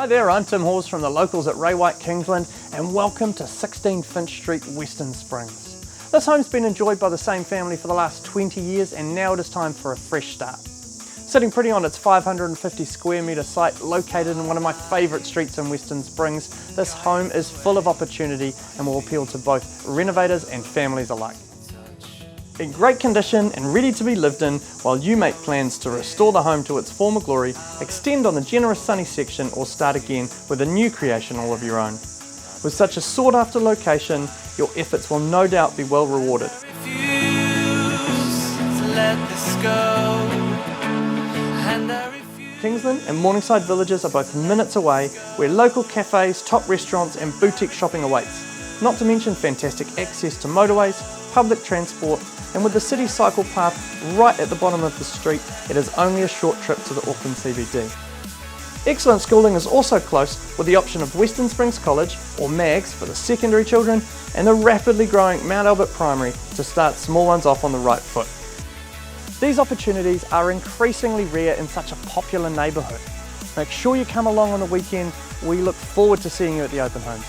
Hi there, I'm Tim Hawes from the locals at Ray White Kingsland, and welcome to 16 Finch Street, Western Springs. This home's been enjoyed by the same family for the last 20 years, and now it is time for a fresh start. Sitting pretty on its 550 square metre site, located in one of my favourite streets in Western Springs, this home is full of opportunity and will appeal to both renovators and families alike. In great condition and ready to be lived in, while you make plans to restore the home to its former glory, extend on the generous sunny section, or start again with a new creation all of your own. With such a sought after location, your efforts will no doubt be well rewarded. Kingsland and Morningside villages are both minutes away, where local cafes, top restaurants and boutique shopping awaits. Not to mention fantastic access to motorways, public transport, and with the city cycle path right at the bottom of the street, it is only a short trip to the Auckland CBD. Excellent schooling is also close, with the option of Western Springs College, or MAGS for the secondary children, and the rapidly growing Mount Albert Primary to start small ones off on the right foot. These opportunities are increasingly rare in such a popular neighbourhood. Make sure you come along on the weekend. We look forward to seeing you at the open homes.